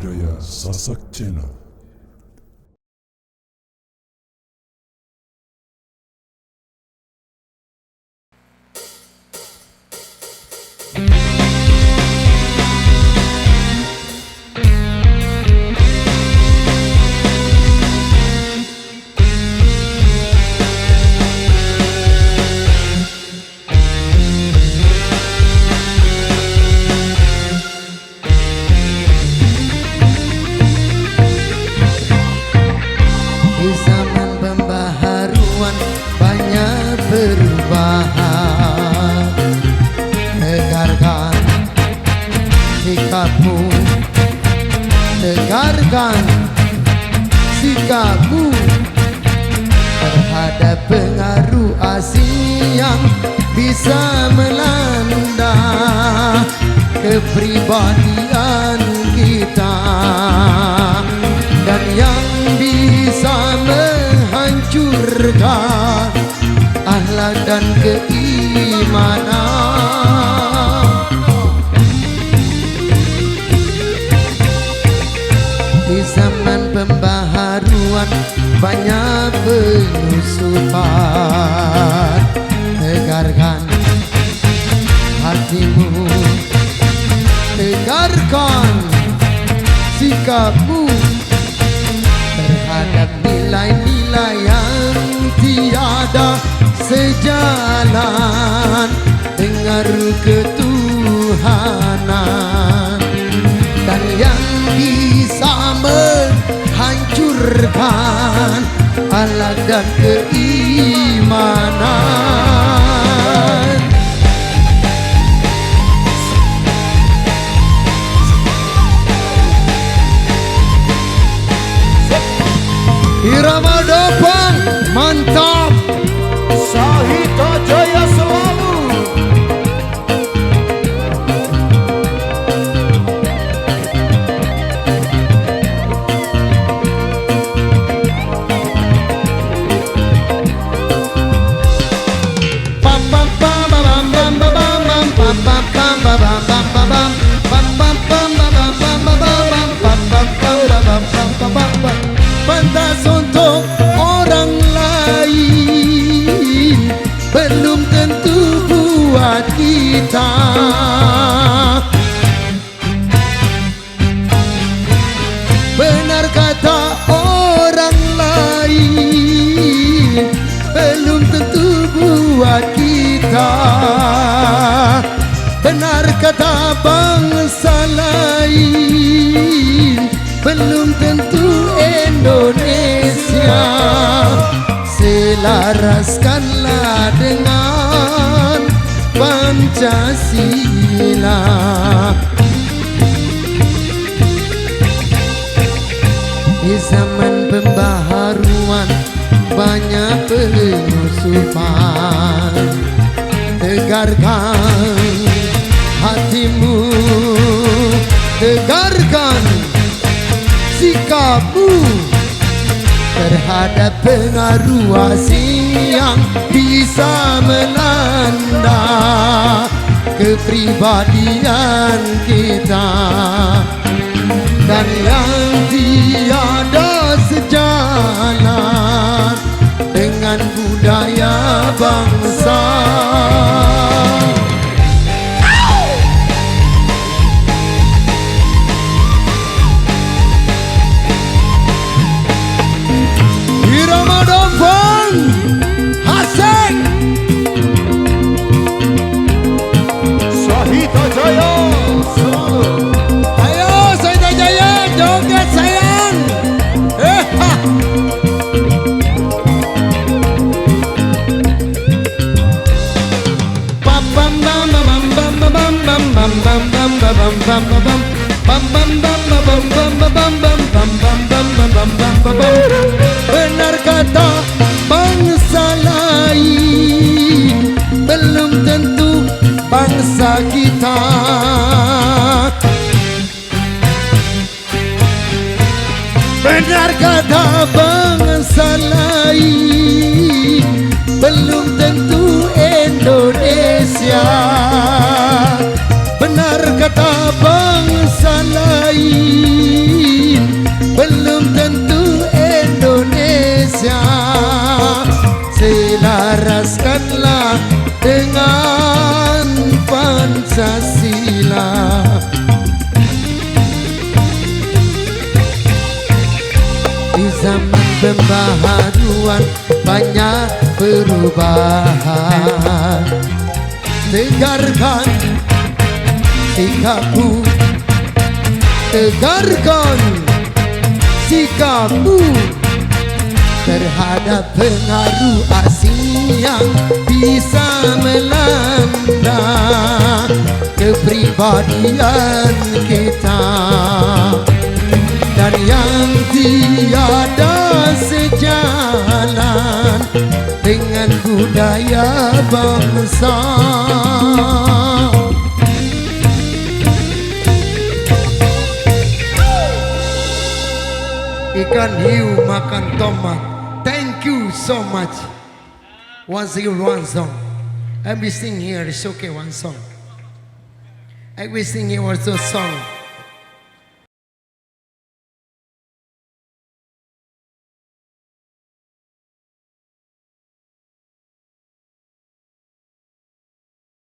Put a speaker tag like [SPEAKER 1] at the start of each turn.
[SPEAKER 1] Budaya Sasak Channel.
[SPEAKER 2] Di zaman pembaharuan banyak perubahan. Tegarkan sikapmu, tegarkan sikapmu terhadap pengaruh asing yang bisa melanda kepribadian kita dan yang bisa menghancurkan akhlak dan keimanan. Di zaman pembaharuan banyak penyusupan. Tegarkan hatimu, tegarkan sikapmu terhadap nilai-nilai yang tiada sejalan dengan ketuhanan dan yang bisa menghancurkan akhlak dan keimanan. Irama depan mantap, Sahita Jaya selalu. Pam pam pam pam pam pam pam pam pam pam pam pam pam pam pam pam pantas untuk orang lain, belum tentu buat kita. Benar kata orang lain, belum tentu buat kita. Benar kata bangsa lain, belum tentu Indonesia. Selaraskanlah dengan Pancasila. Di zaman pembaharuan banyak penyusupan. Tegarkan hatimu, tegarkan sikapmu terhadap pengaruh asing yang bisa melanda kepribadian kita dan yang tiada sejalan dengan budaya bangsa. Asik Sahita Jaya selalu. Ayo Sahita Jaya joget sayang. Pam pam pam pam pam pam pam pam pam pam pam pam pam pam pam. Benar kata bangsa lain, belum tentu bangsa kita. Benar kata bangsa lain, belum tentu Indonesia. Benar kata bangsa lain, perubahan. Tegarkan sikapmu, tegarkan sikapmu terhadap pengaruh asing yang bisa melanda kepribadian kita, dan yang tiada sejalan dengan budaya bangsa. Ikan hiu makan tomat. Thank you so much. Once again, one song. I will sing here. It's okay, one song. I will sing here also song.